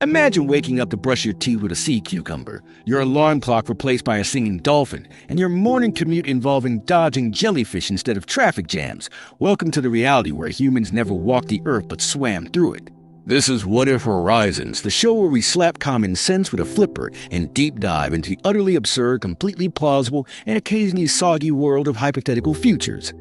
Imagine waking up to brush your teeth with a sea cucumber, your alarm clock replaced by a singing dolphin, and your morning commute involving dodging jellyfish instead of traffic jams. Welcome to the reality where humans never walked the earth but swam through it. This is What If Horizons, the show where we slap common sense with a flipper and deep dive into the utterly absurd, completely plausible, and occasionally soggy world of hypothetical futures.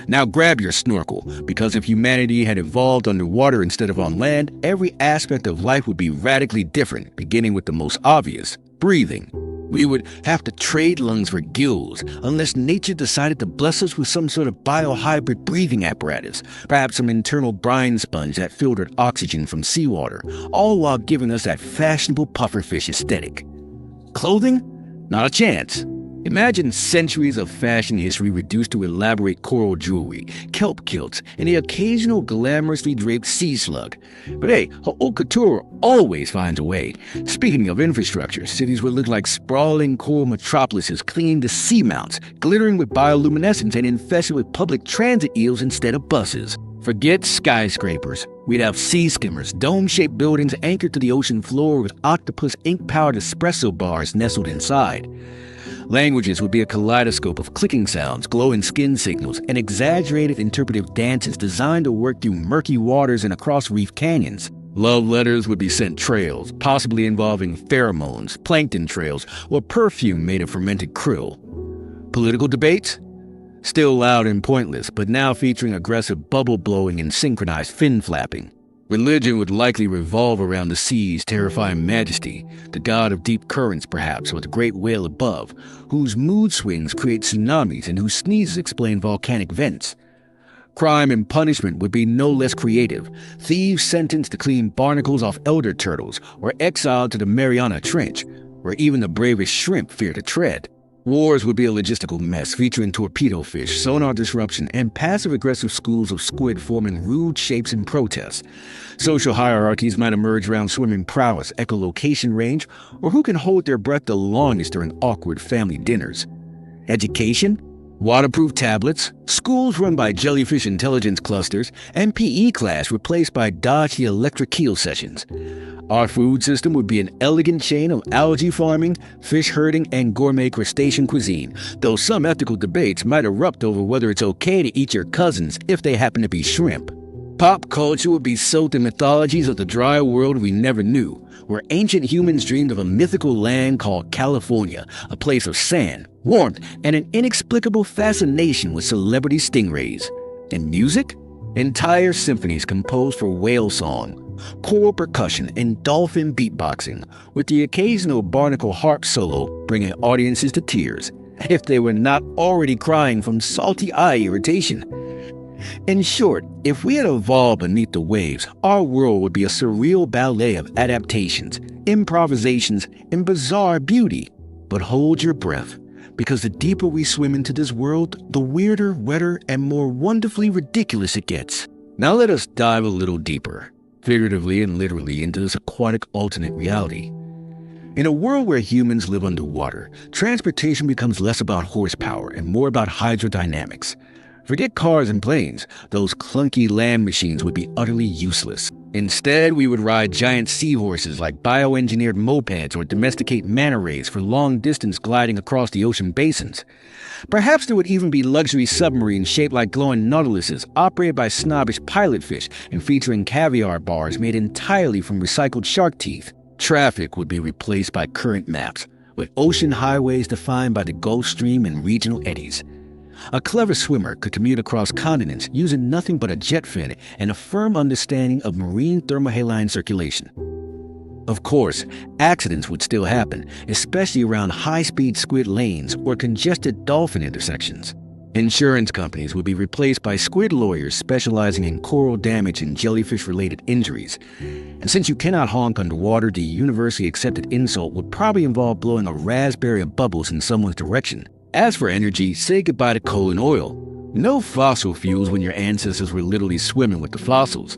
Now grab your snorkel, because if humanity had evolved underwater instead of on land, every aspect of life would be radically different, beginning with the most obvious, breathing. We would have to trade lungs for gills, unless nature decided to bless us with some sort of biohybrid breathing apparatus, perhaps some internal brine sponge that filtered oxygen from seawater, all while giving us that fashionable pufferfish aesthetic. Clothing? Not a chance. Imagine centuries of fashion history reduced to elaborate coral jewelry, kelp kilts, and the occasional glamorously draped sea slug. But hey, haute couture always finds a way. Speaking of infrastructure, cities would look like sprawling coral metropolises clinging to seamounts, glittering with bioluminescence and infested with public transit eels instead of buses. Forget skyscrapers. We'd have sea skimmers, dome-shaped buildings anchored to the ocean floor with octopus ink-powered espresso bars nestled inside. Languages would be a kaleidoscope of clicking sounds, glowing skin signals, and exaggerated interpretive dances designed to work through murky waters and across reef canyons. Love letters would be sent trails, possibly involving pheromones, plankton trails, or perfume made of fermented krill. Political debates? Still loud and pointless, but now featuring aggressive bubble blowing and synchronized fin flapping. Religion would likely revolve around the sea's terrifying majesty, the god of deep currents perhaps, or the great whale above, whose mood swings create tsunamis and whose sneezes explain volcanic vents. Crime and punishment would be no less creative, thieves sentenced to clean barnacles off elder turtles, or exiled to the Mariana Trench, where even the bravest shrimp fear to tread. Wars would be a logistical mess featuring torpedo fish, sonar disruption, and passive-aggressive schools of squid forming rude shapes in protest. Social hierarchies might emerge around swimming prowess, echolocation range, or who can hold their breath the longest during awkward family dinners. Education? Waterproof tablets, schools run by jellyfish intelligence clusters, and PE class replaced by dodgy electric eel sessions. Our food system would be an elegant chain of algae farming, fish herding, and gourmet crustacean cuisine, though some ethical debates might erupt over whether it's okay to eat your cousins if they happen to be shrimp. Pop culture would be soaked in mythologies of the dry world we never knew, where ancient humans dreamed of a mythical land called California, a place of sand, warmth, and an inexplicable fascination with celebrity stingrays. And music? Entire symphonies composed for whale song, choral percussion, and dolphin beatboxing, with the occasional barnacle harp solo bringing audiences to tears, if they were not already crying from salty eye irritation. In short, if we had evolved beneath the waves, our world would be a surreal ballet of adaptations, improvisations, and bizarre beauty. But hold your breath, because the deeper we swim into this world, the weirder, wetter, and more wonderfully ridiculous it gets. Now let us dive a little deeper, figuratively and literally, into this aquatic alternate reality. In a world where humans live underwater, transportation becomes less about horsepower and more about hydrodynamics. Forget cars and planes, those clunky land machines would be utterly useless. Instead, we would ride giant seahorses like bioengineered mopeds or domesticate manta rays for long-distance gliding across the ocean basins. Perhaps there would even be luxury submarines shaped like glowing nautiluses, operated by snobbish pilotfish and featuring caviar bars made entirely from recycled shark teeth. Traffic would be replaced by current maps, with ocean highways defined by the Gulf Stream and regional eddies. A clever swimmer could commute across continents using nothing but a jet fin and a firm understanding of marine thermohaline circulation. Of course, accidents would still happen, especially around high-speed squid lanes or congested dolphin intersections. Insurance companies would be replaced by squid lawyers specializing in coral damage and jellyfish-related injuries. And since you cannot honk underwater, the universally accepted insult would probably involve blowing a raspberry of bubbles in someone's direction. As for energy, say goodbye to coal and oil. No fossil fuels when your ancestors were literally swimming with the fossils.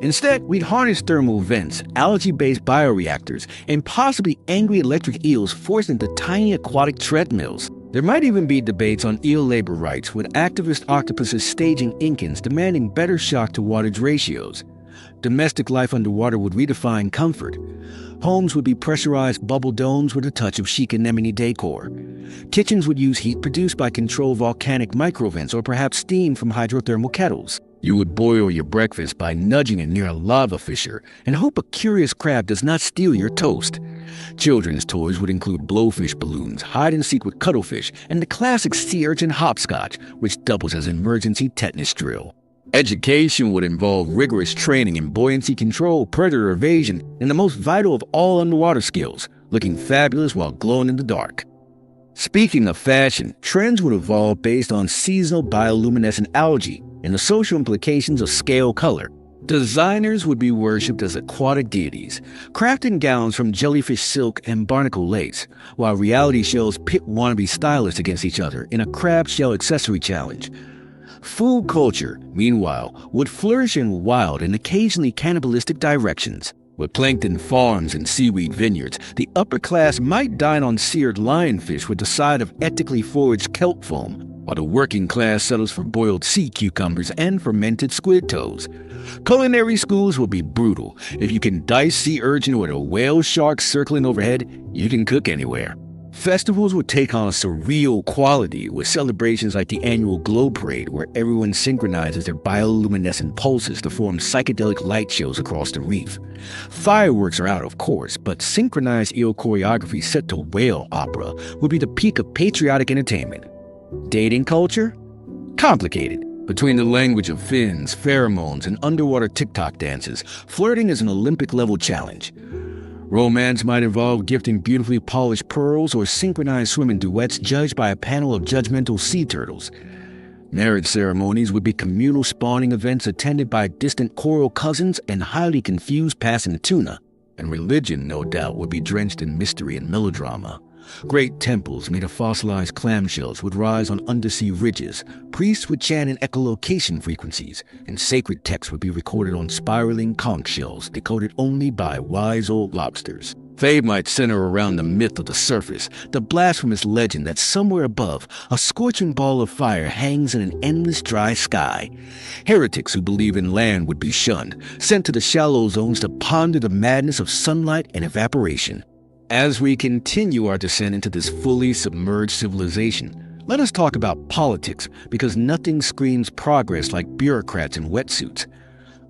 Instead, we'd harness thermal vents, algae-based bioreactors, and possibly angry electric eels forced into tiny aquatic treadmills. There might even be debates on eel labor rights, with activist octopuses staging Incans demanding better shock-to-wattage ratios. Domestic life underwater would redefine comfort. Homes would be pressurized bubble domes with a touch of chic anemone decor. Kitchens would use heat produced by controlled volcanic microvents or perhaps steam from hydrothermal kettles. You would boil your breakfast by nudging it near a lava fissure and hope a curious crab does not steal your toast. Children's toys would include blowfish balloons, hide-and-seek with cuttlefish, and the classic sea urchin hopscotch, which doubles as an emergency tetanus drill. Education would involve rigorous training in buoyancy control, predator evasion, and the most vital of all underwater skills, looking fabulous while glowing in the dark. Speaking of fashion, trends would evolve based on seasonal bioluminescent algae and the social implications of scale color. Designers would be worshipped as aquatic deities, crafting gowns from jellyfish silk and barnacle lace, while reality shows pit wannabe stylists against each other in a crab shell accessory challenge. Food culture, meanwhile, would flourish in wild and occasionally cannibalistic directions. With plankton farms and seaweed vineyards, the upper class might dine on seared lionfish with a side of ethically foraged kelp foam, while the working class settles for boiled sea cucumbers and fermented squid toes. Culinary schools will be brutal. If you can dice sea urchin with a whale shark circling overhead, you can cook anywhere. Festivals would take on a surreal quality with celebrations like the annual Glow Parade, where everyone synchronizes their bioluminescent pulses to form psychedelic light shows across the reef. Fireworks are out, of course, but synchronized eel choreography set to whale opera would be the peak of patriotic entertainment. Dating culture? Complicated. Between the language of fins, pheromones, and underwater TikTok dances, flirting is an Olympic-level challenge. Romance might involve gifting beautifully polished pearls or synchronized swimming duets judged by a panel of judgmental sea turtles. Marriage ceremonies would be communal spawning events attended by distant coral cousins and highly confused passing tuna. And religion, no doubt, would be drenched in mystery and melodrama. Great temples made of fossilized clamshells would rise on undersea ridges, priests would chant in echolocation frequencies, and sacred texts would be recorded on spiraling conch shells decoded only by wise old lobsters. Fame might center around the myth of the surface, the blasphemous legend that somewhere above, a scorching ball of fire hangs in an endless dry sky. Heretics who believe in land would be shunned, sent to the shallow zones to ponder the madness of sunlight and evaporation. As we continue our descent into this fully submerged civilization, let us talk about politics, because nothing screams progress like bureaucrats in wetsuits.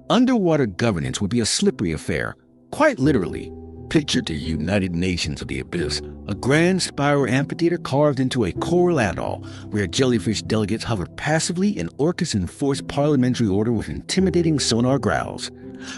Underwater governance would be a slippery affair, quite literally. Picture the United Nations of the abyss, a grand spiral amphitheater carved into a coral atoll, where jellyfish delegates hover passively and orcas enforce parliamentary order with intimidating sonar growls.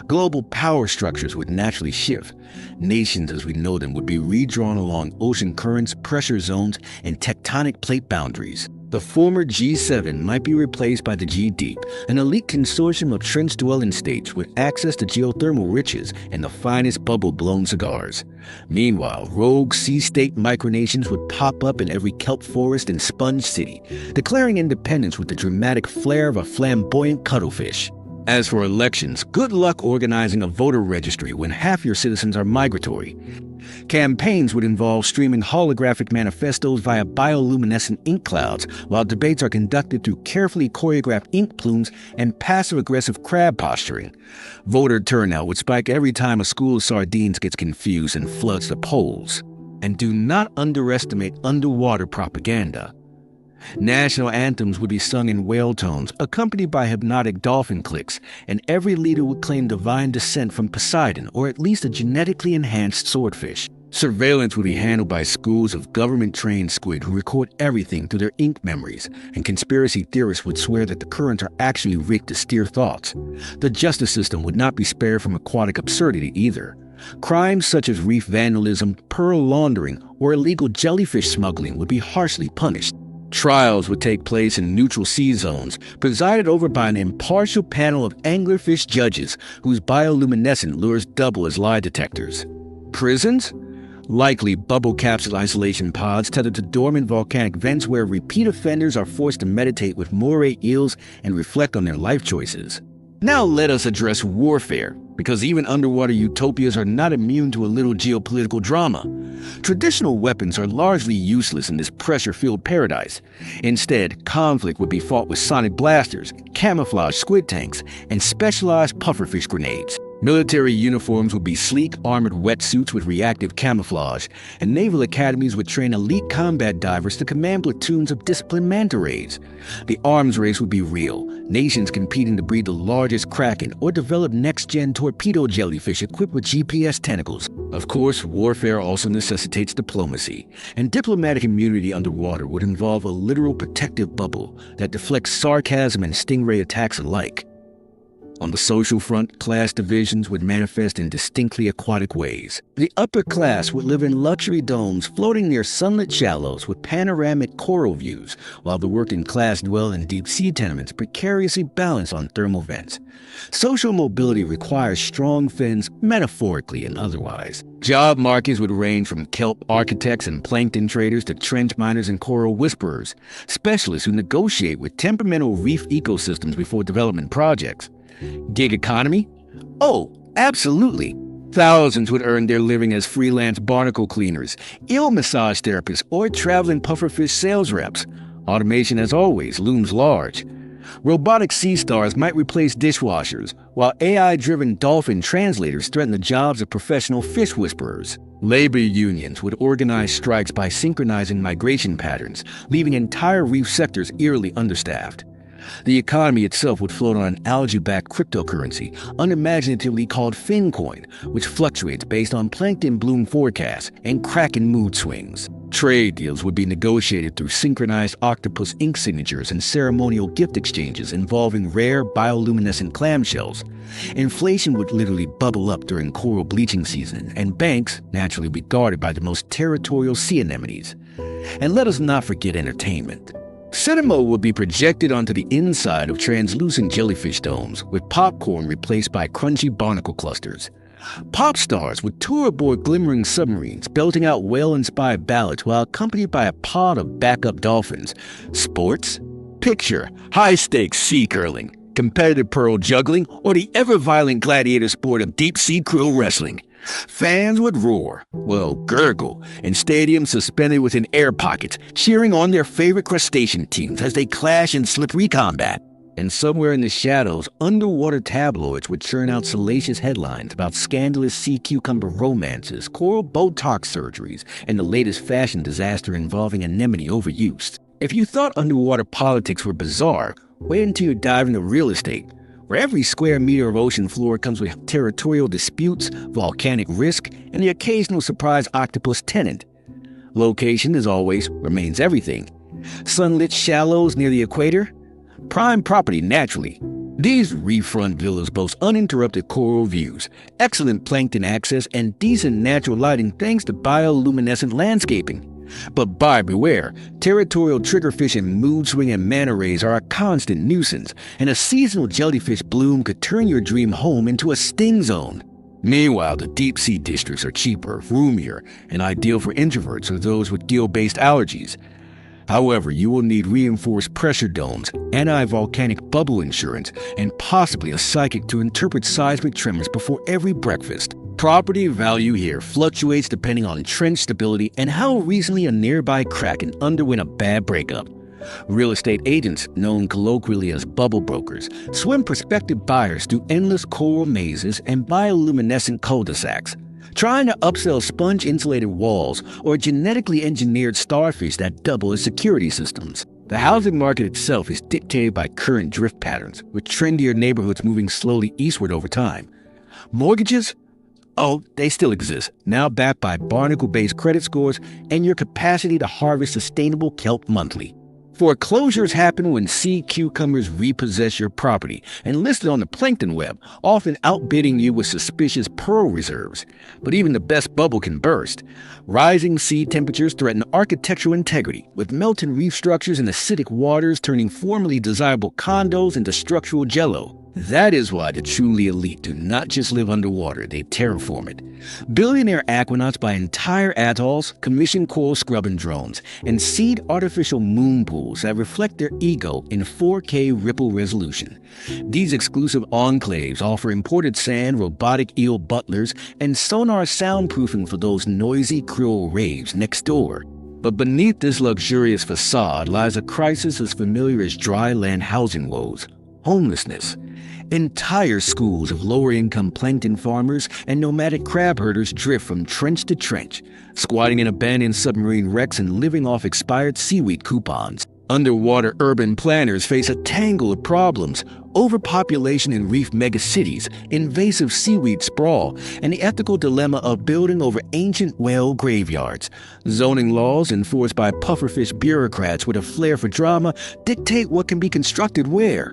Global power structures would naturally shift. Nations as we know them would be redrawn along ocean currents, pressure zones, and tectonic plate boundaries. The former G7 might be replaced by the G-Deep, an elite consortium of trench-dwelling states with access to geothermal riches and the finest bubble-blown cigars. Meanwhile, rogue sea-state micronations would pop up in every kelp forest and sponge city, declaring independence with the dramatic flair of a flamboyant cuttlefish. As for elections, good luck organizing a voter registry when half your citizens are migratory. Campaigns would involve streaming holographic manifestos via bioluminescent ink clouds, while debates are conducted through carefully choreographed ink plumes and passive-aggressive crab posturing. Voter turnout would spike every time a school of sardines gets confused and floods the polls. And do not underestimate underwater propaganda. National anthems would be sung in whale tones, accompanied by hypnotic dolphin clicks, and every leader would claim divine descent from Poseidon or at least a genetically enhanced swordfish. Surveillance would be handled by schools of government-trained squid who record everything through their ink memories, and conspiracy theorists would swear that the currents are actually rigged to steer thoughts. The justice system would not be spared from aquatic absurdity either. Crimes such as reef vandalism, pearl laundering, or illegal jellyfish smuggling would be harshly punished. Trials would take place in neutral sea zones, presided over by an impartial panel of anglerfish judges whose bioluminescent lures double as lie detectors. Prisons? Likely bubble capsule isolation pods tethered to dormant volcanic vents where repeat offenders are forced to meditate with moray eels and reflect on their life choices. Now let us address warfare, because even underwater utopias are not immune to a little geopolitical drama. Traditional weapons are largely useless in this pressure-filled paradise. Instead, conflict would be fought with sonic blasters, camouflage squid tanks, and specialized pufferfish grenades. Military uniforms would be sleek, armored wetsuits with reactive camouflage, and naval academies would train elite combat divers to command platoons of disciplined manta rays. The arms race would be real, nations competing to breed the largest kraken or develop next-gen torpedo jellyfish equipped with GPS tentacles. Of course, warfare also necessitates diplomacy, and diplomatic immunity underwater would involve a literal protective bubble that deflects sarcasm and stingray attacks alike. On the social front, class divisions would manifest in distinctly aquatic ways. The upper class would live in luxury domes floating near sunlit shallows with panoramic coral views, while the working class dwell in deep-sea tenements precariously balanced on thermal vents. Social mobility requires strong fins, metaphorically and otherwise. Job markets would range from kelp architects and plankton traders to trench miners and coral whisperers, specialists who negotiate with temperamental reef ecosystems before development projects. Gig economy? Oh, absolutely. Thousands would earn their living as freelance barnacle cleaners, eel massage therapists, or traveling pufferfish sales reps. Automation, as always, looms large. Robotic sea stars might replace dishwashers, while AI-driven dolphin translators threaten the jobs of professional fish whisperers. Labor unions would organize strikes by synchronizing migration patterns, leaving entire reef sectors eerily understaffed. The economy itself would float on an algae-backed cryptocurrency, unimaginatively called Fincoin, which fluctuates based on plankton bloom forecasts and kraken mood swings. Trade deals would be negotiated through synchronized octopus ink signatures and ceremonial gift exchanges involving rare bioluminescent clamshells. Inflation would literally bubble up during coral bleaching season, and banks naturally be guarded by the most territorial sea anemones. And let us not forget entertainment. Cinema would be projected onto the inside of translucent jellyfish domes, with popcorn replaced by crunchy barnacle clusters. Pop stars would tour aboard glimmering submarines, belting out whale-inspired ballads while accompanied by a pod of backup dolphins. Sports? Picture high-stakes sea curling, competitive pearl juggling, or the ever-violent gladiator sport of deep-sea krill wrestling. Fans would roar, well, gurgle, in stadiums suspended within air pockets, cheering on their favorite crustacean teams as they clash in slippery combat. And somewhere in the shadows, underwater tabloids would churn out salacious headlines about scandalous sea cucumber romances, coral Botox surgeries, and the latest fashion disaster involving anemone overuse. If you thought underwater politics were bizarre, wait until you dive into real estate, where every square meter of ocean floor comes with territorial disputes, volcanic risk, and the occasional surprise octopus tenant. Location, as always, remains everything. Sunlit shallows near the equator? Prime property, naturally. These reef-front villas boast uninterrupted coral views, excellent plankton access, and decent natural lighting thanks to bioluminescent landscaping. But buyer beware, territorial triggerfish and mood swing and manta rays are a constant nuisance, and a seasonal jellyfish bloom could turn your dream home into a sting zone. Meanwhile, the deep-sea districts are cheaper, roomier, and ideal for introverts or those with gill-based allergies. However, you will need reinforced pressure domes, anti-volcanic bubble insurance, and possibly a psychic to interpret seismic tremors before every breakfast. Property value here fluctuates depending on trench stability and how recently a nearby kraken underwent a bad breakup. Real estate agents, known colloquially as bubble brokers, swim prospective buyers through endless coral mazes and bioluminescent cul-de-sacs, trying to upsell sponge-insulated walls or genetically engineered starfish that double as security systems. The housing market itself is dictated by current drift patterns, with trendier neighborhoods moving slowly eastward over time. Mortgages? Oh, they still exist, now backed by barnacle-based credit scores and your capacity to harvest sustainable kelp monthly. Foreclosures happen when sea cucumbers repossess your property and list it on the plankton web, often outbidding you with suspicious pearl reserves. But even the best bubble can burst. Rising sea temperatures threaten architectural integrity, with melting reef structures and acidic waters turning formerly desirable condos into structural jello. That is why the truly elite do not just live underwater, they terraform it. Billionaire aquanauts buy entire atolls, commission coral scrubbing drones, and seed artificial moon pools that reflect their ego in 4K ripple resolution. These exclusive enclaves offer imported sand, robotic eel butlers, and sonar soundproofing for those noisy krill raves next door. But beneath this luxurious facade lies a crisis as familiar as dry land housing woes: homelessness. Entire schools of lower-income plankton farmers and nomadic crab herders drift from trench to trench, squatting in abandoned submarine wrecks and living off expired seaweed coupons. Underwater urban planners face a tangle of problems: overpopulation in reef megacities, invasive seaweed sprawl, and the ethical dilemma of building over ancient whale graveyards. Zoning laws enforced by pufferfish bureaucrats with a flair for drama dictate what can be constructed where.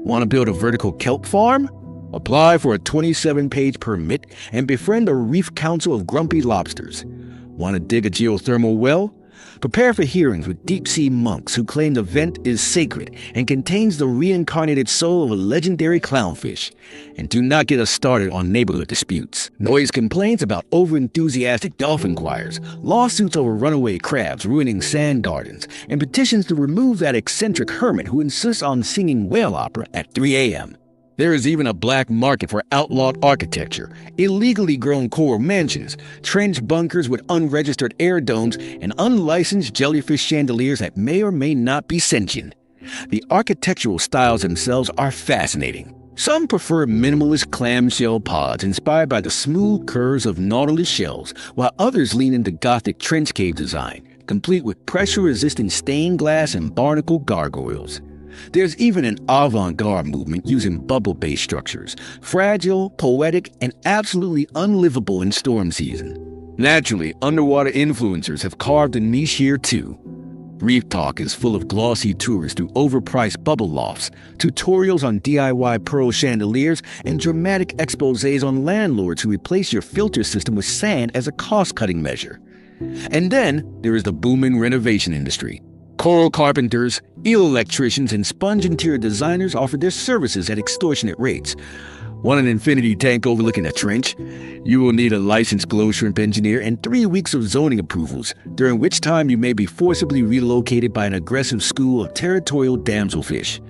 Want to build a vertical kelp farm? Apply for a 27-page permit and befriend a reef council of grumpy lobsters. Want to dig a geothermal well? Prepare for hearings with deep-sea monks who claim the vent is sacred and contains the reincarnated soul of a legendary clownfish. And do not get us started on neighborhood disputes. Noise complaints about over-enthusiastic dolphin choirs, lawsuits over runaway crabs ruining sand gardens, and petitions to remove that eccentric hermit who insists on singing whale opera at 3 a.m. There is even a black market for outlawed architecture: illegally grown coral mansions, trench bunkers with unregistered air domes, and unlicensed jellyfish chandeliers that may or may not be sentient. The architectural styles themselves are fascinating. Some prefer minimalist clamshell pods inspired by the smooth curves of nautilus shells, while others lean into Gothic trench cave design, complete with pressure-resistant stained glass and barnacle gargoyles. There's even an avant-garde movement using bubble-based structures, fragile, poetic, and absolutely unlivable in storm season. Naturally, underwater influencers have carved a niche here too. Reef Talk is full of glossy tours through overpriced bubble lofts, tutorials on DIY pearl chandeliers, and dramatic exposés on landlords who replace your filter system with sand as a cost-cutting measure. And then there is the booming renovation industry. Coral carpenters, eel electricians, and sponge interior designers offer their services at extortionate rates. Want an infinity tank overlooking a trench? You will need a licensed glow shrimp engineer and 3 weeks of zoning approvals, during which time you may be forcibly relocated by an aggressive school of territorial damselfish.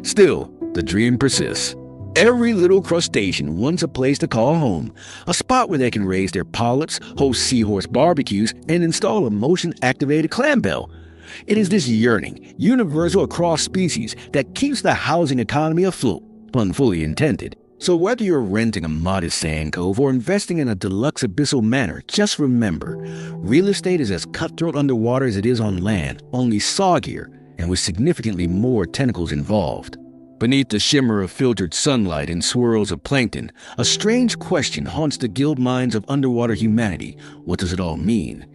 Still, the dream persists. Every little crustacean wants a place to call home, a spot where they can raise their polyps, host seahorse barbecues, and install a motion-activated clamshell. It is this yearning, universal across species, that keeps the housing economy afloat, pun fully intended. So whether you're renting a modest sand cove or investing in a deluxe abyssal manor, just remember, real estate is as cutthroat underwater as it is on land, only soggier and with significantly more tentacles involved. Beneath the shimmer of filtered sunlight and swirls of plankton, a strange question haunts the guild minds of underwater humanity. What does it all mean?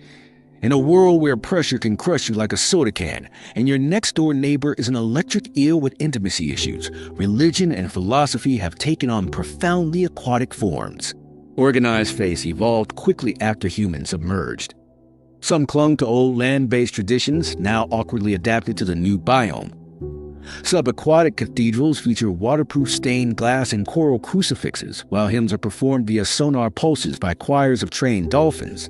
In a world where pressure can crush you like a soda can, and your next-door neighbor is an electric eel with intimacy issues, religion and philosophy have taken on profoundly aquatic forms. Organized faith evolved quickly after humans submerged. Some clung to old land-based traditions, now awkwardly adapted to the new biome. Subaquatic cathedrals feature waterproof stained glass and coral crucifixes, while hymns are performed via sonar pulses by choirs of trained dolphins.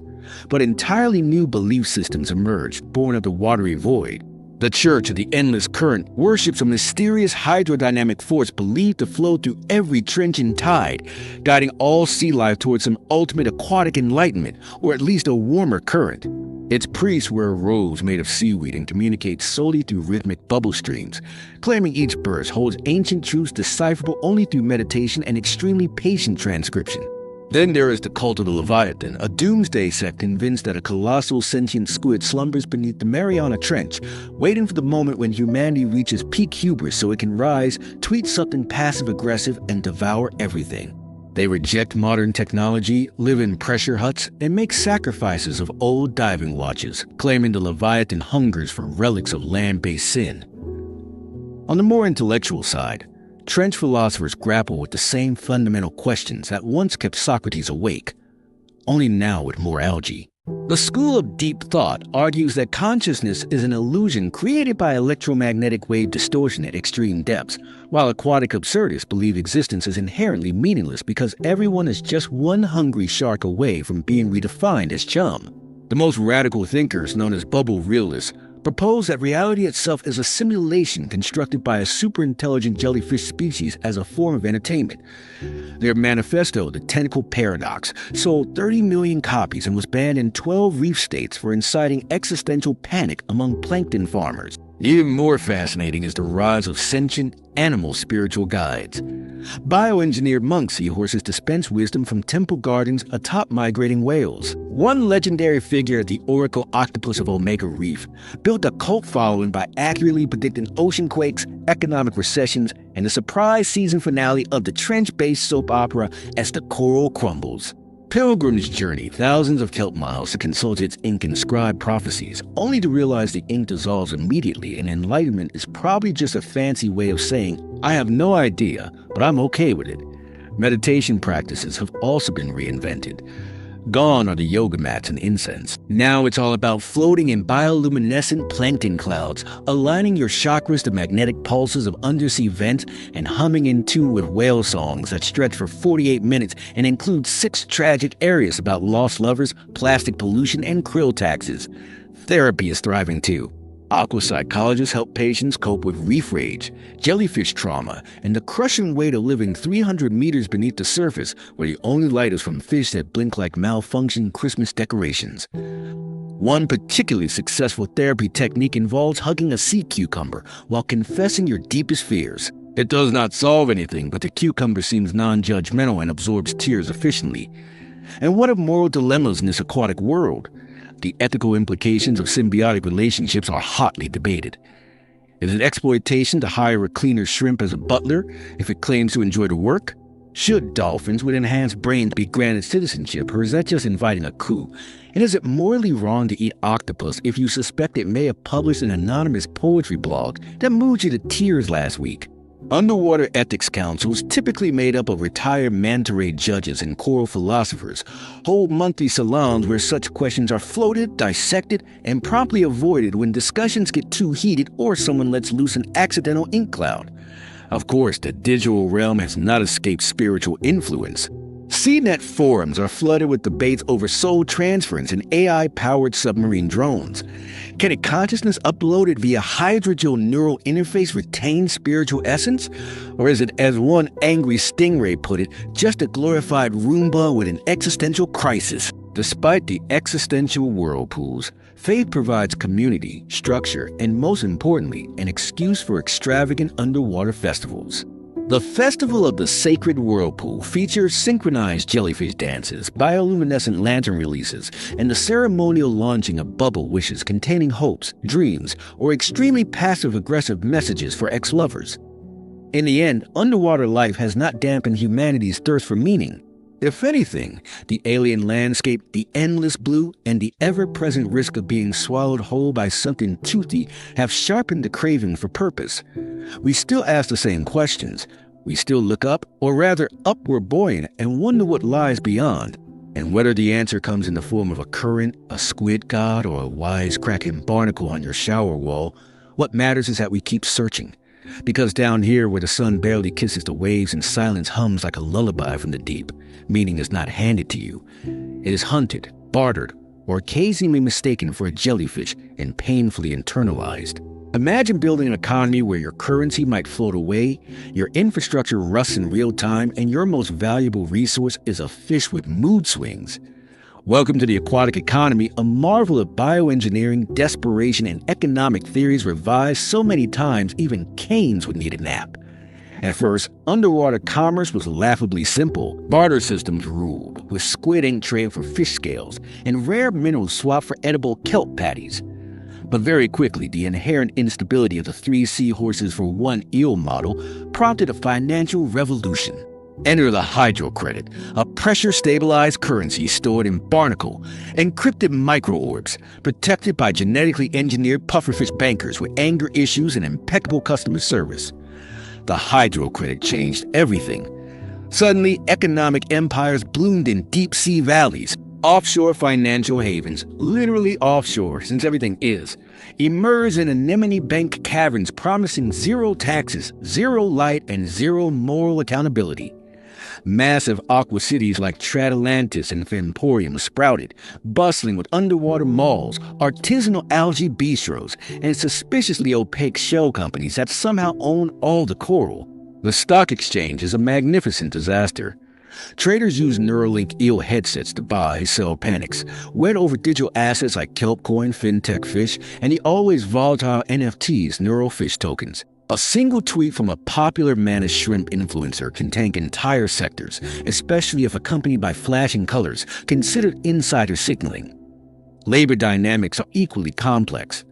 But entirely new belief systems emerged, born of the watery void. The Church of the Endless Current worships a mysterious hydrodynamic force believed to flow through every trench and tide, guiding all sea life towards some ultimate aquatic enlightenment, or at least a warmer current. Its priests wear robes made of seaweed and communicate solely through rhythmic bubble streams, claiming each verse holds ancient truths decipherable only through meditation and extremely patient transcription. Then there is the cult of the Leviathan, a doomsday sect convinced that a colossal sentient squid slumbers beneath the Mariana Trench, waiting for the moment when humanity reaches peak hubris so it can rise, tweet something passive-aggressive, and devour everything. They reject modern technology, live in pressure huts, and make sacrifices of old diving watches, claiming the Leviathan hungers for relics of land-based sin. On the more intellectual side, trench philosophers grapple with the same fundamental questions that once kept Socrates awake, only now with more algae. The school of deep thought argues that consciousness is an illusion created by electromagnetic wave distortion at extreme depths, while aquatic absurdists believe existence is inherently meaningless because everyone is just one hungry shark away from being redefined as chum. The most radical thinkers, known as bubble realists, propose that reality itself is a simulation constructed by a superintelligent jellyfish species as a form of entertainment. Their manifesto, The Tentacle Paradox, sold 30 million copies and was banned in 12 reef states for inciting existential panic among plankton farmers. Even more fascinating is the rise of sentient animal spiritual guides. Bioengineered monk seahorses dispense wisdom from temple gardens atop migrating whales. One legendary figure, the Oracle Octopus of Omega Reef, built a cult following by accurately predicting ocean quakes, economic recessions, and the surprise season finale of the trench-based soap opera As the Coral Crumbles. Pilgrim's journey thousands of kelp miles to consult its ink and scribe prophecies, only to realize the ink dissolves immediately and enlightenment is probably just a fancy way of saying, I have no idea, but I'm okay with it. Meditation practices have also been reinvented. Gone are the yoga mats and incense. Now it's all about floating in bioluminescent plankton clouds, aligning your chakras to magnetic pulses of undersea vents, and humming in tune with whale songs that stretch for 48 minutes and include 6 tragic areas about lost lovers, plastic pollution, and krill taxes. Therapy is thriving too. Aqua psychologists help patients cope with reef rage, jellyfish trauma, and the crushing weight of living 300 meters beneath the surface where the only light is from fish that blink like malfunctioned Christmas decorations. One particularly successful therapy technique involves hugging a sea cucumber while confessing your deepest fears. It does not solve anything, but the cucumber seems non-judgmental and absorbs tears efficiently. And what of moral dilemmas in this aquatic world? The ethical implications of symbiotic relationships are hotly debated. Is it exploitation to hire a cleaner shrimp as a butler if it claims to enjoy the work? Should dolphins with enhanced brains be granted citizenship, or is that just inviting a coup? And is it morally wrong to eat octopus if you suspect it may have published an anonymous poetry blog that moved you to tears last week? Underwater ethics councils, typically made up of retired manta ray judges and coral philosophers, hold monthly salons where such questions are floated, dissected, and promptly avoided when discussions get too heated or someone lets loose an accidental ink cloud. Of course, the digital realm has not escaped spiritual influence. CNET forums are flooded with debates over soul transference and AI-powered submarine drones. Can a consciousness uploaded via hydrogel neural interface retain spiritual essence? Or is it, as one angry stingray put it, just a glorified Roomba with an existential crisis? Despite the existential whirlpools, faith provides community, structure, and most importantly, an excuse for extravagant underwater festivals. The Festival of the Sacred Whirlpool features synchronized jellyfish dances, bioluminescent lantern releases, and the ceremonial launching of bubble wishes containing hopes, dreams, or extremely passive-aggressive messages for ex-lovers. In the end, underwater life has not dampened humanity's thirst for meaning. If anything, the alien landscape, the endless blue, and the ever-present risk of being swallowed whole by something toothy have sharpened the craving for purpose. We still ask the same questions. We still look up, or rather upward buoyant, and wonder what lies beyond. And whether the answer comes in the form of a current, a squid god, or a wisecracking barnacle on your shower wall, what matters is that we keep searching. Because down here where the sun barely kisses the waves and silence hums like a lullaby from the deep, meaning is not handed to you. It is hunted, bartered, or occasionally mistaken for a jellyfish and painfully internalized. Imagine building an economy where your currency might float away, your infrastructure rusts in real time, and your most valuable resource is a fish with mood swings. Welcome to the aquatic economy, a marvel of bioengineering, desperation, and economic theories revised so many times even Keynes would need a nap. At first, underwater commerce was laughably simple. Barter systems ruled, with squid ink traded for fish scales, and rare minerals swapped for edible kelp patties. But very quickly, the inherent instability of the 3 seahorses for 1 eel model prompted a financial revolution. Enter the hydrocredit, a pressure-stabilized currency stored in barnacle, encrypted microorbs, protected by genetically engineered pufferfish bankers with anger issues and impeccable customer service. The hydrocredit changed everything. Suddenly, economic empires bloomed in deep-sea valleys. Offshore financial havens, literally offshore since everything is, emerge in anemone bank caverns promising zero taxes, zero light, and zero moral accountability. Massive aqua cities like Tratalantis and Femporium sprouted, bustling with underwater malls, artisanal algae bistros, and suspiciously opaque shell companies that somehow own all the coral. The stock exchange is a magnificent disaster. Traders use Neuralink eel headsets to buy, sell panics, wed over digital assets like kelp coin, fintech fish, and the always volatile NFTs, neural fish tokens. A single tweet from a popular managed shrimp influencer can tank entire sectors, especially if accompanied by flashing colors considered insider signaling. Labor dynamics are equally complex.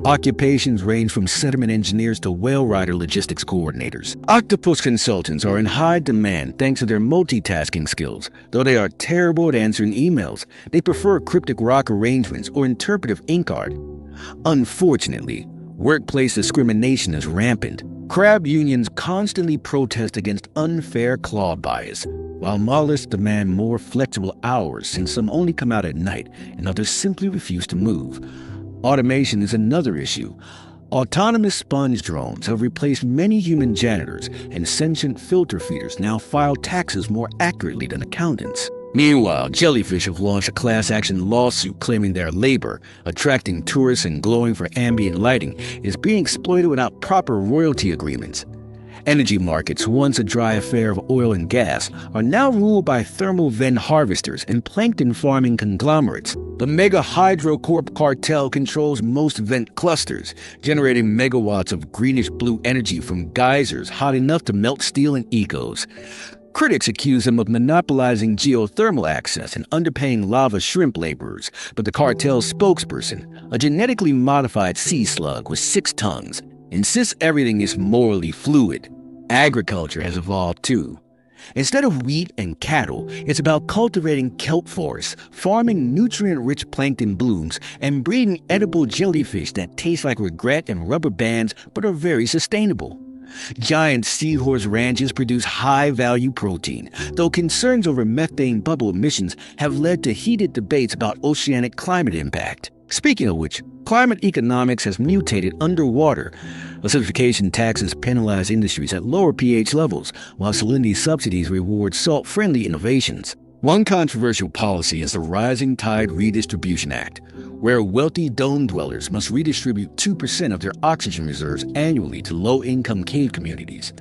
Occupations range from sediment engineers to whale rider logistics coordinators. Octopus consultants are in high demand thanks to their multitasking skills. Though they are terrible at answering emails, they prefer cryptic rock arrangements or interpretive ink art. Unfortunately, workplace discrimination is rampant. Crab unions constantly protest against unfair claw bias, while mollusks demand more flexible hours since some only come out at night and others simply refuse to move. Automation is another issue. Autonomous sponge drones have replaced many human janitors, and sentient filter feeders now file taxes more accurately than accountants. Meanwhile, jellyfish have launched a class-action lawsuit claiming their labor, attracting tourists and glowing for ambient lighting, is being exploited without proper royalty agreements. Energy markets, once a dry affair of oil and gas, are now ruled by thermal vent harvesters and plankton farming conglomerates. The Mega Hydrocorp cartel controls most vent clusters, generating megawatts of greenish-blue energy from geysers hot enough to melt steel and ecos. Critics accuse them of monopolizing geothermal access and underpaying lava shrimp laborers, but the cartel's spokesperson, a genetically modified sea slug with 6 tongues, insists everything is morally fluid. Agriculture has evolved too. Instead of wheat and cattle, it's about cultivating kelp forests, farming nutrient-rich plankton blooms, and breeding edible jellyfish that taste like regret and rubber bands but are very sustainable. Giant seahorse ranches produce high-value protein, though concerns over methane bubble emissions have led to heated debates about oceanic climate impact. Speaking of which, climate economics has mutated underwater. Acidification taxes penalize industries at lower pH levels, while salinity subsidies reward salt-friendly innovations. One controversial policy is the Rising Tide Redistribution Act, where wealthy dome dwellers must redistribute 2% of their oxygen reserves annually to low-income cave communities.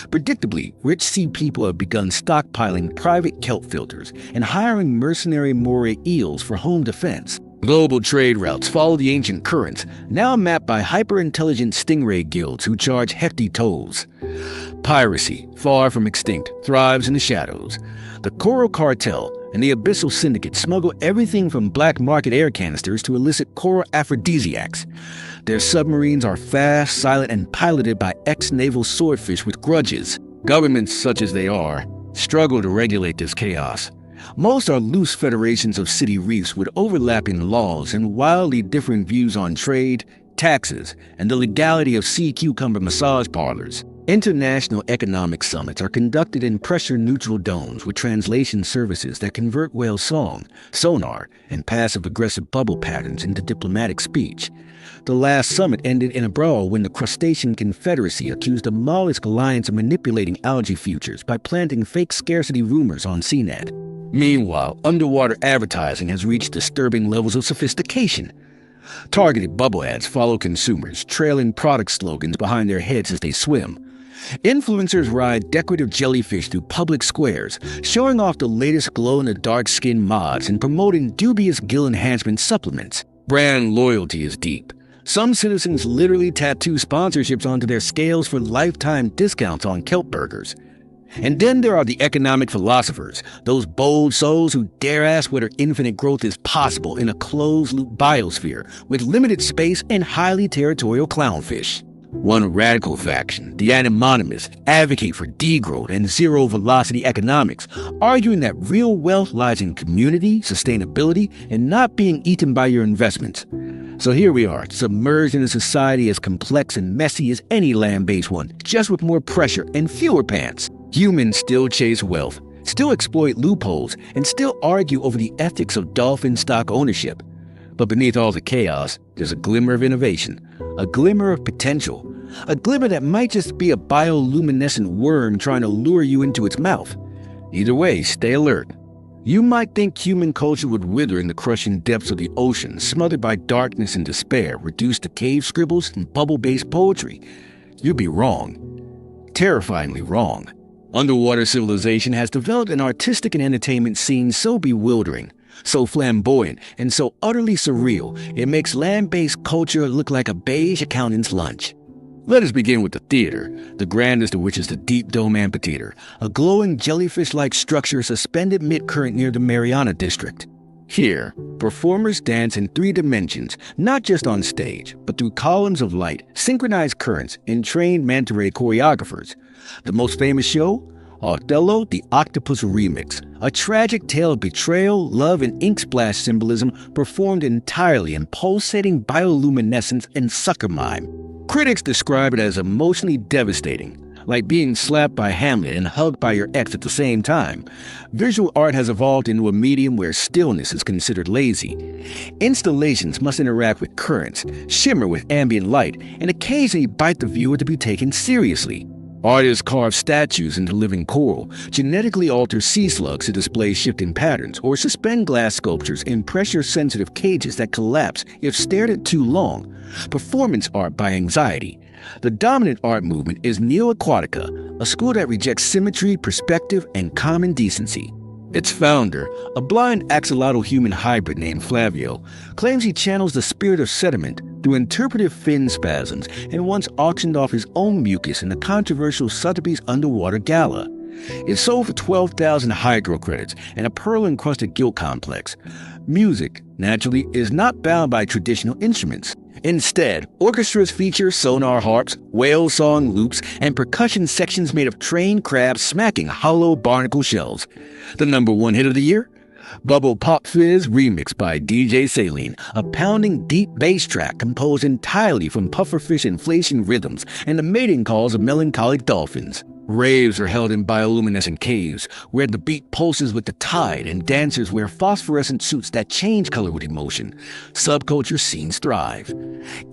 Predictably, rich sea people have begun stockpiling private kelp filters and hiring mercenary moray eels for home defense. Global trade routes follow the ancient currents, now mapped by hyper-intelligent stingray guilds who charge hefty tolls. Piracy, far from extinct, thrives in the shadows. The Coral Cartel and the Abyssal Syndicate smuggle everything from black market air canisters to illicit coral aphrodisiacs. Their submarines are fast, silent, and piloted by ex-naval swordfish with grudges. Governments, such as they are, struggle to regulate this chaos. Most are loose federations of city reefs with overlapping laws and wildly different views on trade, taxes, and the legality of sea cucumber massage parlors. International economic summits are conducted in pressure-neutral domes with translation services that convert whale song, sonar, and passive-aggressive bubble patterns into diplomatic speech. The last summit ended in a brawl when the Crustacean Confederacy accused the Mollusk Alliance of manipulating algae futures by planting fake scarcity rumors on CNET. Meanwhile, underwater advertising has reached disturbing levels of sophistication. Targeted bubble ads follow consumers, trailing product slogans behind their heads as they swim. Influencers ride decorative jellyfish through public squares, showing off the latest glow-in-the-dark skin mods and promoting dubious gill enhancement supplements. Brand loyalty is deep. Some citizens literally tattoo sponsorships onto their scales for lifetime discounts on kelp burgers. And then there are the economic philosophers, those bold souls who dare ask whether infinite growth is possible in a closed-loop biosphere with limited space and highly territorial clownfish. One radical faction, the Anonymous, advocate for degrowth and zero-velocity economics, arguing that real wealth lies in community, sustainability, and not being eaten by your investments. So here we are, submerged in a society as complex and messy as any land-based one, just with more pressure and fewer pants. Humans still chase wealth, still exploit loopholes, and still argue over the ethics of dolphin stock ownership. But beneath all the chaos, there's a glimmer of innovation, a glimmer of potential, a glimmer that might just be a bioluminescent worm trying to lure you into its mouth. Either way, stay alert. You might think human culture would wither in the crushing depths of the ocean, smothered by darkness and despair, reduced to cave scribbles and bubble-based poetry. You'd be wrong. Terrifyingly wrong. Underwater civilization has developed an artistic and entertainment scene so bewildering, so flamboyant, and so utterly surreal, it makes land-based culture look like a beige accountant's lunch. Let us begin with the theater, the grandest of which is the Deep Dome Amphitheater, a glowing jellyfish-like structure suspended mid-current near the Mariana District. Here, performers dance in 3 dimensions, not just on stage, but through columns of light, synchronized currents, and trained manta ray choreographers. The most famous show? Othello, the Octopus Remix, a tragic tale of betrayal, love, and ink splash symbolism performed entirely in pulsating bioluminescence and sucker mime. Critics describe it as emotionally devastating, like being slapped by Hamlet and hugged by your ex at the same time. Visual art has evolved into a medium where stillness is considered lazy. Installations must interact with currents, shimmer with ambient light, and occasionally bite the viewer to be taken seriously. Artists carve statues into living coral, genetically alter sea slugs to display shifting patterns, or suspend glass sculptures in pressure-sensitive cages that collapse if stared at too long. Performance art by anxiety. The dominant art movement is Neo-Aquatica, a school that rejects symmetry, perspective, and common decency. Its founder, a blind axolotl human hybrid named Flavio, claims he channels the spirit of sediment through interpretive fin spasms and once auctioned off his own mucus in the controversial Sotheby's Underwater Gala. It sold for 12,000 hydro credits and a pearl-encrusted gilt complex. Music, naturally, is not bound by traditional instruments. Instead, orchestras feature sonar harps, whale song loops, and percussion sections made of trained crabs smacking hollow barnacle shells. The #1 hit of the year? Bubble Pop Fizz remixed by DJ Saline, a pounding deep bass track composed entirely from pufferfish inflation rhythms and the mating calls of melancholic dolphins. Raves are held in bioluminescent caves, where the beat pulses with the tide and dancers wear phosphorescent suits that change color with emotion. Subculture scenes thrive.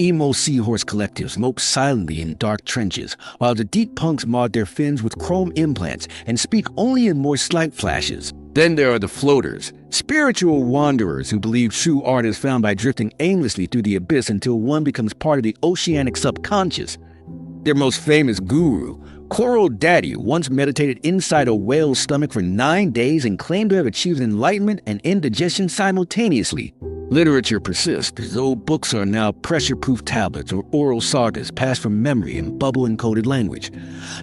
Emo seahorse collectives mope silently in dark trenches, while the deep punks mod their fins with chrome implants and speak only in more slight flashes. Then there are the floaters, spiritual wanderers who believe true art is found by drifting aimlessly through the abyss until one becomes part of the oceanic subconscious. Their most famous guru, Coral Daddy, once meditated inside a whale's stomach for 9 days and claimed to have achieved enlightenment and indigestion simultaneously. Literature persists, though books are now pressure-proof tablets or oral sagas passed from memory in bubble-encoded language.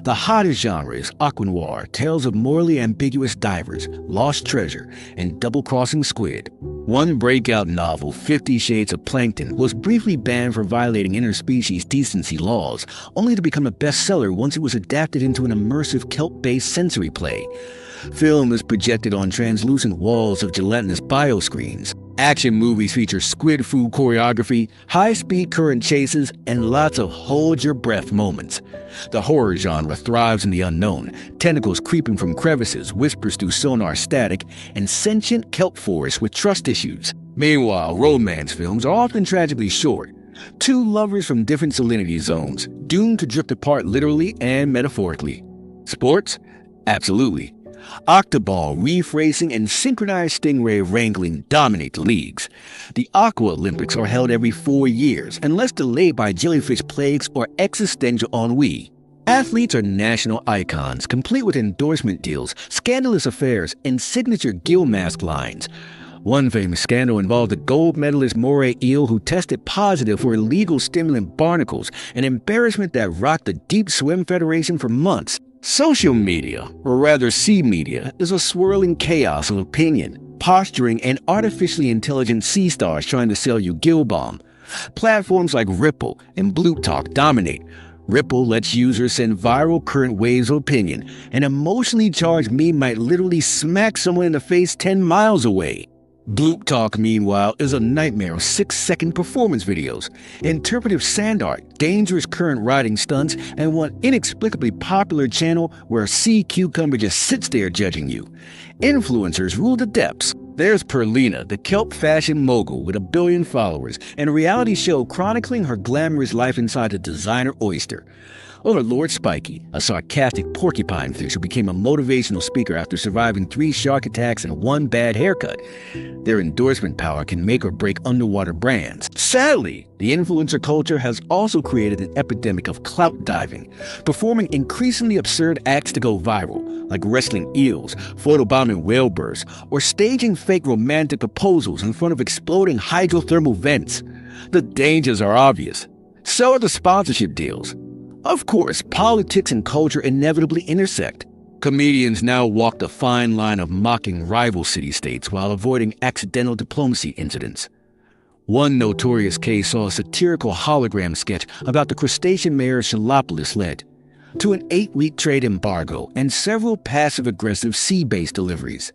The hottest genre is aquanoir, tales of morally ambiguous divers, lost treasure, and double-crossing squid. One breakout novel, 50 Shades of Plankton, was briefly banned for violating interspecies decency laws, only to become a bestseller once it was adapted into an immersive kelp-based sensory play. Film is projected on translucent walls of gelatinous bioscreens. Action movies feature squid food choreography, high-speed current chases, and lots of hold-your-breath moments. The horror genre thrives in the unknown, tentacles creeping from crevices, whispers through sonar static, and sentient kelp forests with trust issues. Meanwhile, romance films are often tragically short. Two lovers from different salinity zones, doomed to drift apart literally and metaphorically. Sports? Absolutely. Octoball, reef racing, and synchronized stingray wrangling dominate the leagues. The Aqua Olympics are held every 4 years, unless delayed by jellyfish plagues or existential ennui. Athletes are national icons, complete with endorsement deals, scandalous affairs, and signature gill mask lines. One famous scandal involved the gold medalist moray eel who tested positive for illegal stimulant barnacles, an embarrassment that rocked the Deep Swim Federation for months. Social media, or rather sea media, is a swirling chaos of opinion, posturing, and artificially intelligent sea stars trying to sell you gill balm. Platforms like Ripple and Blue Talk dominate. Ripple lets users send viral current waves of opinion. An emotionally charged meme might literally smack someone in the face 10 miles away. Bloop Talk, meanwhile, is a nightmare of 6-second performance videos, interpretive sand art, dangerous current riding stunts, and one inexplicably popular channel where a sea cucumber just sits there judging you. Influencers rule the depths. There's Perlina, the kelp fashion mogul with 1 billion followers, and a reality show chronicling her glamorous life inside a designer oyster. Or Lord Spiky, a sarcastic porcupine fish who became a motivational speaker after surviving 3 shark attacks and 1 bad haircut. Their endorsement power can make or break underwater brands. Sadly, the influencer culture has also created an epidemic of clout diving, performing increasingly absurd acts to go viral, like wrestling eels, photobombing whale births, or staging fake romantic proposals in front of exploding hydrothermal vents. The dangers are obvious. So are the sponsorship deals. Of course, politics and culture inevitably intersect. Comedians now walk the fine line of mocking rival city-states while avoiding accidental diplomacy incidents. One notorious case saw a satirical hologram sketch about the crustacean mayor Shalopolis led to an 8-week trade embargo and several passive-aggressive sea-based deliveries.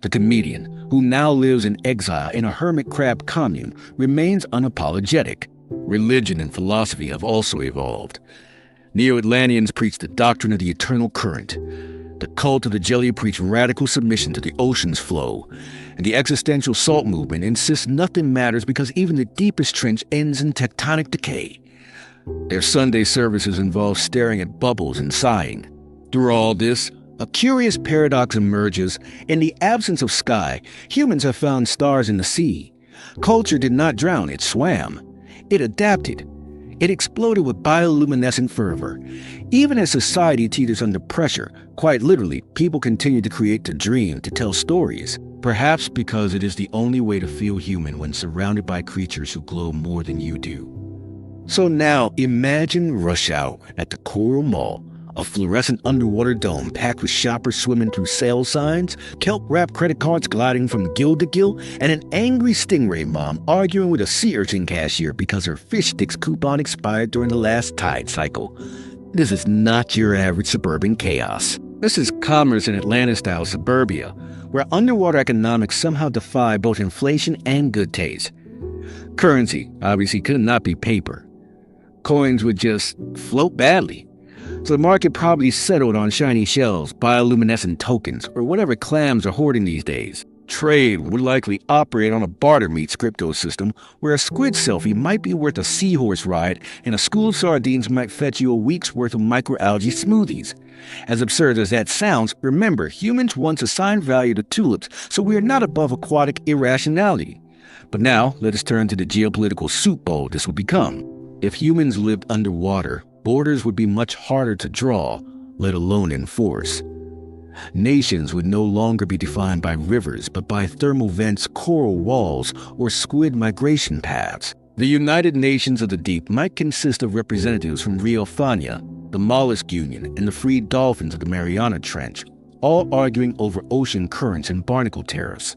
The comedian, who now lives in exile in a hermit crab commune, remains unapologetic. Religion and philosophy have also evolved. Neo-Atlanteans preach the doctrine of the eternal current. The cult of the jelly preach radical submission to the ocean's flow. And the existential salt movement insists nothing matters because even the deepest trench ends in tectonic decay. Their Sunday services involve staring at bubbles and sighing. Through all this, a curious paradox emerges. In the absence of sky, humans have found stars in the sea. Culture did not drown, it swam. It adapted. It exploded with bioluminescent fervor. Even as society teeters under pressure, quite literally, people continue to create, to dream, to tell stories. Perhaps because it is the only way to feel human when surrounded by creatures who glow more than you do. So now, imagine rush hour at the Coral Mall. A fluorescent underwater dome packed with shoppers swimming through sale signs, kelp-wrapped credit cards gliding from gill to gill, and an angry stingray mom arguing with a sea urchin cashier because her fish sticks coupon expired during the last tide cycle. This is not your average suburban chaos. This is commerce in Atlanta-style suburbia, where underwater economics somehow defy both inflation and good taste. Currency obviously could not be paper. Coins would just float badly. So the market probably settled on shiny shells, bioluminescent tokens, or whatever clams are hoarding these days. Trade would likely operate on a barter meets crypto system where a squid selfie might be worth a seahorse ride and a school of sardines might fetch you a week's worth of microalgae smoothies. As absurd as that sounds, remember, humans once assigned value to tulips, so we are not above aquatic irrationality. But now, let us turn to the geopolitical soup bowl this will become. If humans lived underwater, borders would be much harder to draw, let alone enforce. Nations would no longer be defined by rivers, but by thermal vents, coral walls, or squid migration paths. The United Nations of the Deep might consist of representatives from Rio Fania, the Mollusk Union, and the freed dolphins of the Mariana Trench, all arguing over ocean currents and barnacle tariffs.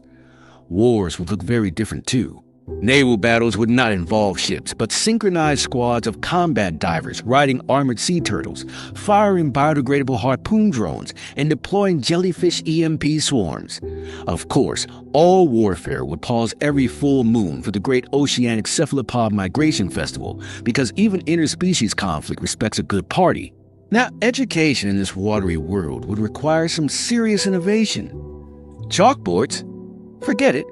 Wars would look very different too. Naval battles would not involve ships, but synchronized squads of combat divers riding armored sea turtles, firing biodegradable harpoon drones, and deploying jellyfish EMP swarms. Of course, all warfare would pause every full moon for the Great Oceanic Cephalopod Migration Festival, because even interspecies conflict respects a good party. Now, education in this watery world would require some serious innovation. Chalkboards? Forget it.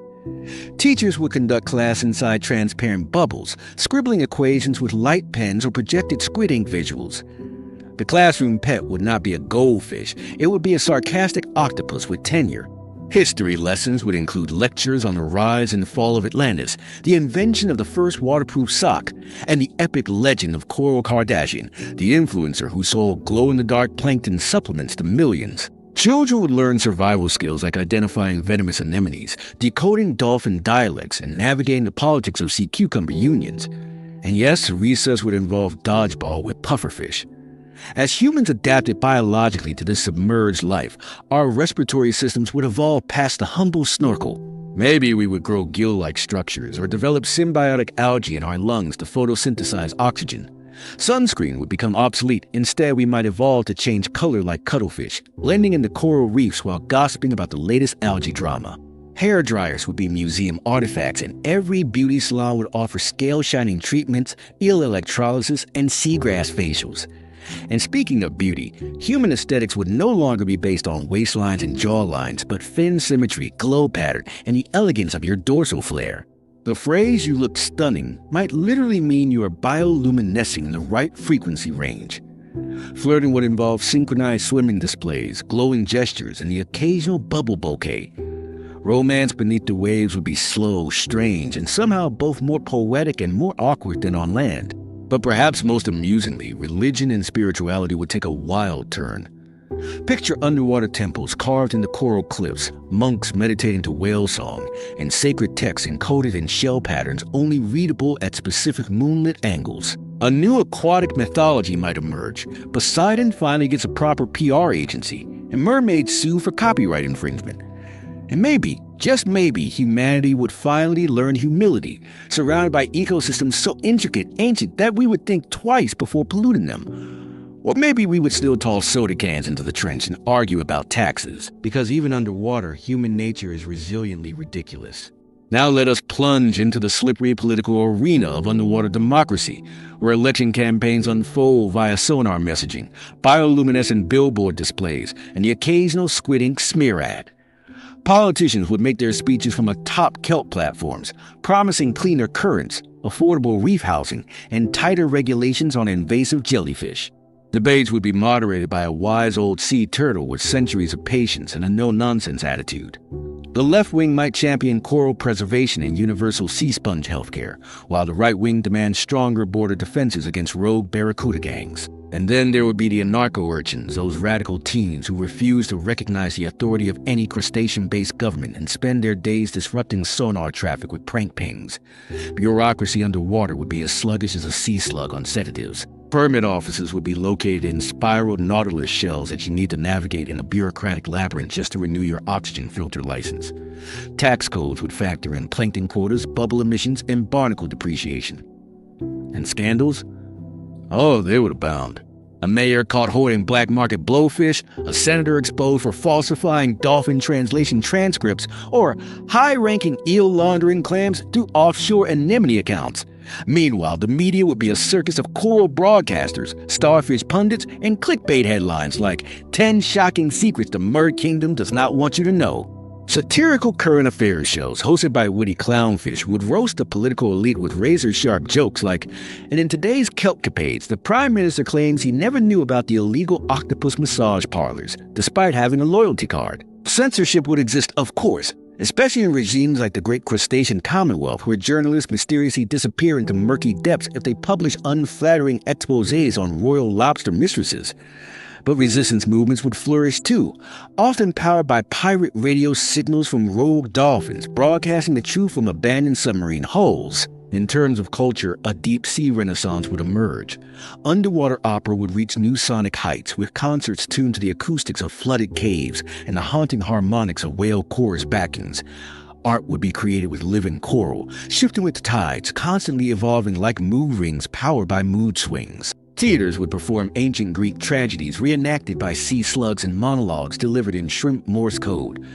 Teachers would conduct class inside transparent bubbles, scribbling equations with light pens or projected squid ink visuals. The classroom pet would not be a goldfish, it would be a sarcastic octopus with tenure. History lessons would include lectures on the rise and fall of Atlantis, the invention of the first waterproof sock, and the epic legend of Koral Kardashian, the influencer who sold glow-in-the-dark plankton supplements to millions. Children would learn survival skills like identifying venomous anemones, decoding dolphin dialects, and navigating the politics of sea cucumber unions. And yes, recess would involve dodgeball with pufferfish. As humans adapted biologically to this submerged life, our respiratory systems would evolve past the humble snorkel. Maybe we would grow gill-like structures or develop symbiotic algae in our lungs to photosynthesize oxygen. Sunscreen would become obsolete. Instead, we might evolve to change color like cuttlefish, blending into coral reefs while gossiping about the latest algae drama. Hair dryers would be museum artifacts, and every beauty salon would offer scale-shining treatments, eel electrolysis, and seagrass facials. And speaking of beauty, human aesthetics would no longer be based on waistlines and jawlines, but fin symmetry, glow pattern, and the elegance of your dorsal flare. The phrase "you look stunning" might literally mean you are bioluminescing in the right frequency range. Flirting would involve synchronized swimming displays, glowing gestures, and the occasional bubble bouquet. Romance beneath the waves would be slow, strange, and somehow both more poetic and more awkward than on land. But perhaps most amusingly, religion and spirituality would take a wild turn. Picture underwater temples carved into coral cliffs, monks meditating to whale song, and sacred texts encoded in shell patterns only readable at specific moonlit angles. A new aquatic mythology might emerge. Poseidon finally gets a proper PR agency, and mermaids sue for copyright infringement. And maybe, just maybe, humanity would finally learn humility, surrounded by ecosystems so intricate, ancient, that we would think twice before polluting them. Or maybe we would still toss soda cans into the trench and argue about taxes, because even underwater, human nature is resiliently ridiculous. Now let us plunge into the slippery political arena of underwater democracy, where election campaigns unfold via sonar messaging, bioluminescent billboard displays, and the occasional squid ink smear ad. Politicians would make their speeches from atop kelp platforms, promising cleaner currents, affordable reef housing, and tighter regulations on invasive jellyfish. Debates would be moderated by a wise old sea turtle with centuries of patience and a no-nonsense attitude. The left wing might champion coral preservation and universal sea sponge healthcare, while the right wing demands stronger border defenses against rogue barracuda gangs. And then there would be the anarcho-urchins, those radical teens who refuse to recognize the authority of any crustacean-based government and spend their days disrupting sonar traffic with prank pings. Bureaucracy underwater would be as sluggish as a sea slug on sedatives. Permit offices would be located in spiral nautilus shells that you need to navigate in a bureaucratic labyrinth just to renew your oxygen filter license. Tax codes would factor in plankton quotas, bubble emissions, and barnacle depreciation. And scandals? Oh, they would abound. A mayor caught hoarding black market blowfish, a senator exposed for falsifying dolphin translation transcripts, or high-ranking eel laundering clams through offshore anemone accounts. Meanwhile, the media would be a circus of coral broadcasters, starfish pundits, and clickbait headlines like 10 shocking secrets the Mer Kingdom does not want you to know. Satirical current affairs shows hosted by witty clownfish would roast the political elite with razor-sharp jokes like, "And in today's kelpcapades, the Prime Minister claims he never knew about the illegal octopus massage parlors, despite having a loyalty card." Censorship would exist, of course, especially in regimes like the Great Crustacean Commonwealth, where journalists mysteriously disappear into murky depths if they publish unflattering exposés on royal lobster mistresses. But resistance movements would flourish too, often powered by pirate radio signals from rogue dolphins, broadcasting the truth from abandoned submarine hulls. In terms of culture, a deep-sea renaissance would emerge. Underwater opera would reach new sonic heights, with concerts tuned to the acoustics of flooded caves and the haunting harmonics of whale chorus backings. Art would be created with living coral, shifting with the tides, constantly evolving like mood rings powered by mood swings. Theaters would perform ancient Greek tragedies reenacted by sea slugs and monologues delivered in shrimp Morse code.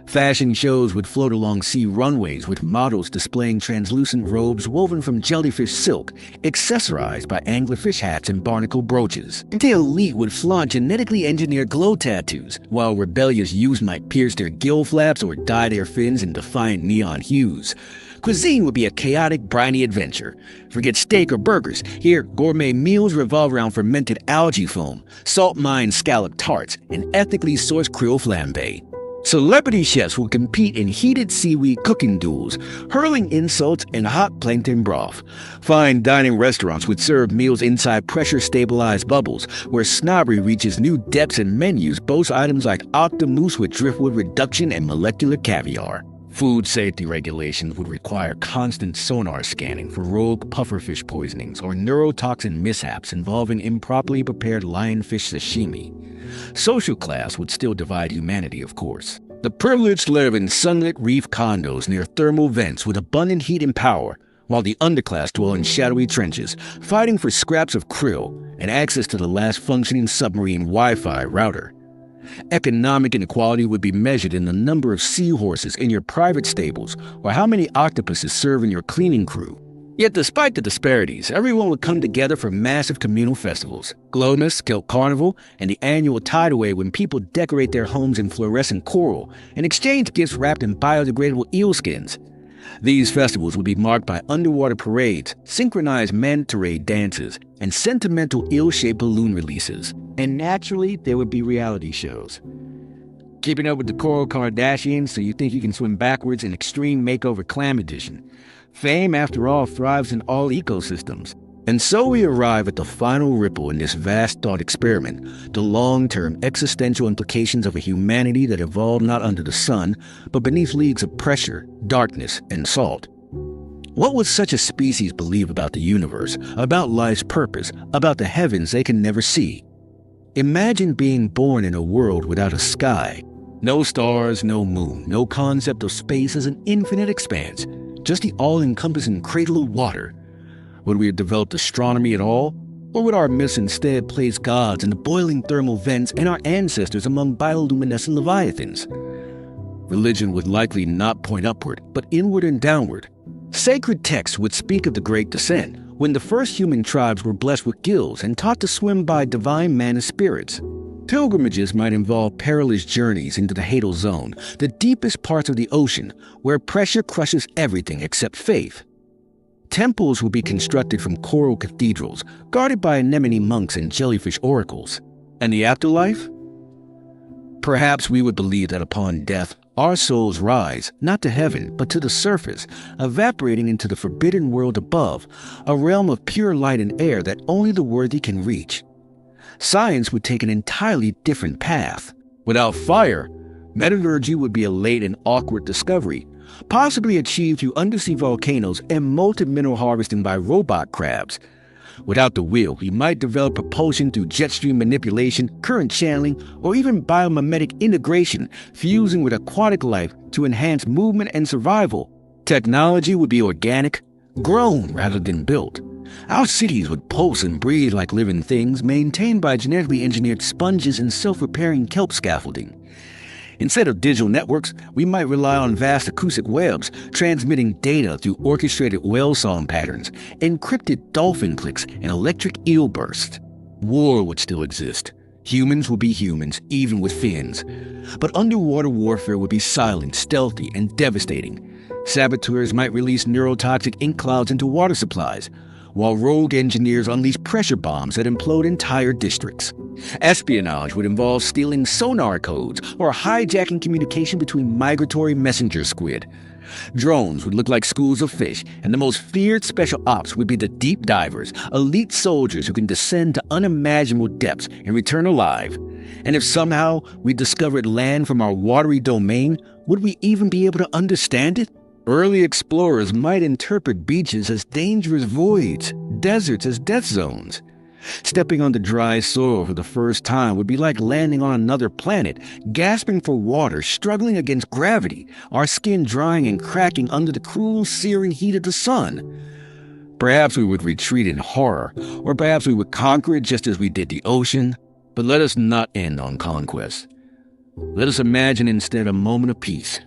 Fashion shows would float along sea runways with models displaying translucent robes woven from jellyfish silk, accessorized by anglerfish hats and barnacle brooches. And the elite would flaunt genetically engineered glow tattoos, while rebellious youths might pierce their gill flaps or dye their fins in defiant neon hues. Cuisine would be a chaotic, briny adventure. Forget steak or burgers. Here, gourmet meals revolve around fermented algae foam, salt-mined scallop tarts, and ethically sourced krill flambe. Celebrity chefs will compete in heated seaweed cooking duels, hurling insults and hot plankton broth. Fine dining restaurants would serve meals inside pressure-stabilized bubbles, where snobbery reaches new depths and menus boast items like octomousse with driftwood reduction and molecular caviar. Food safety regulations would require constant sonar scanning for rogue pufferfish poisonings or neurotoxin mishaps involving improperly prepared lionfish sashimi. Social class would still divide humanity, of course. The privileged live in sunlit reef condos near thermal vents with abundant heat and power, while the underclass dwell in shadowy trenches, fighting for scraps of krill and access to the last functioning submarine Wi-Fi router. Economic inequality would be measured in the number of seahorses in your private stables or how many octopuses serve in your cleaning crew. Yet despite the disparities, everyone would come together for massive communal festivals, Glowmas, Kelp Carnival, and the annual Tideaway when people decorate their homes in fluorescent coral and exchange gifts wrapped in biodegradable eel skins. These festivals would be marked by underwater parades, synchronized manta ray dances, and sentimental eel-shaped balloon releases. And naturally, there would be reality shows. Keeping up with the Coral Kardashians so you think you can swim backwards in Extreme Makeover Clam Edition. Fame, after all, thrives in all ecosystems. And so we arrive at the final ripple in this vast thought experiment, the long-term existential implications of a humanity that evolved not under the sun, but beneath leagues of pressure, darkness, and salt. What would such a species believe about the universe, about life's purpose, about the heavens they can never see? Imagine being born in a world without a sky. No stars, no moon, no concept of space as an infinite expanse, just the all-encompassing cradle of water. Would we have developed astronomy at all? Or would our myths instead place gods in the boiling thermal vents and our ancestors among bioluminescent leviathans? Religion would likely not point upward, but inward and downward. Sacred texts would speak of the Great Descent, when the first human tribes were blessed with gills and taught to swim by divine mana spirits. Pilgrimages might involve perilous journeys into the Hadal Zone, the deepest parts of the ocean, where pressure crushes everything except faith. Temples would be constructed from coral cathedrals, guarded by anemone monks and jellyfish oracles. And the afterlife? Perhaps we would believe that upon death, our souls rise, not to heaven, but to the surface, evaporating into the forbidden world above, a realm of pure light and air that only the worthy can reach. Science would take an entirely different path. Without fire, metallurgy would be a late and awkward discovery, possibly achieved through undersea volcanoes and molten mineral harvesting by robot crabs. Without the wheel, we might develop propulsion through jet stream manipulation, current channeling, or even biomimetic integration, fusing with aquatic life to enhance movement and survival. Technology would be organic, grown rather than built. Our cities would pulse and breathe like living things, maintained by genetically engineered sponges and self-repairing kelp scaffolding. Instead of digital networks, we might rely on vast acoustic webs, transmitting data through orchestrated whale song patterns, encrypted dolphin clicks, and electric eel bursts. War would still exist. Humans would be humans, even with fins. But underwater warfare would be silent, stealthy, and devastating. Saboteurs might release neurotoxic ink clouds into water supplies, while rogue engineers unleash pressure bombs that implode entire districts. Espionage would involve stealing sonar codes or hijacking communication between migratory messenger squid. Drones would look like schools of fish, and the most feared special ops would be the deep divers, elite soldiers who can descend to unimaginable depths and return alive. And if somehow we discovered land from our watery domain, would we even be able to understand it? Early explorers might interpret beaches as dangerous voids, deserts as death zones. Stepping on the dry soil for the first time would be like landing on another planet, gasping for water, struggling against gravity, our skin drying and cracking under the cruel, searing heat of the sun. Perhaps we would retreat in horror, or perhaps we would conquer it just as we did the ocean. But let us not end on conquest. Let us imagine instead a moment of peace.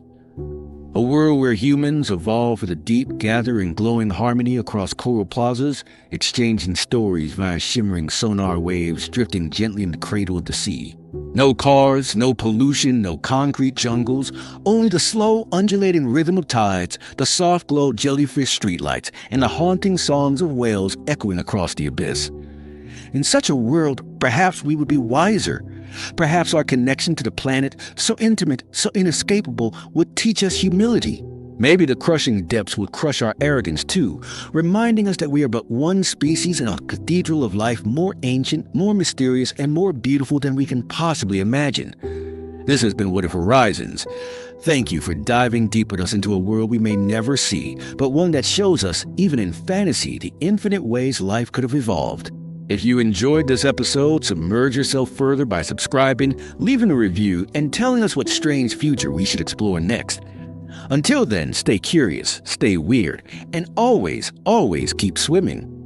A world where humans evolve for the deep, gather in glowing harmony across coral plazas, exchanging stories via shimmering sonar waves drifting gently in the cradle of the sea. No cars, no pollution, no concrete jungles, only the slow, undulating rhythm of tides, the soft glow of jellyfish streetlights, and the haunting songs of whales echoing across the abyss. In such a world, perhaps we would be wiser. Perhaps our connection to the planet, so intimate, so inescapable, would teach us humility. Maybe the crushing depths would crush our arrogance too, reminding us that we are but one species in a cathedral of life more ancient, more mysterious, and more beautiful than we can possibly imagine. This has been What If Horizons. Thank you for diving deep with us into a world we may never see, but one that shows us, even in fantasy, the infinite ways life could have evolved. If you enjoyed this episode, submerge yourself further by subscribing, leaving a review, and telling us what strange future we should explore next. Until then, stay curious, stay weird, and always, always keep swimming.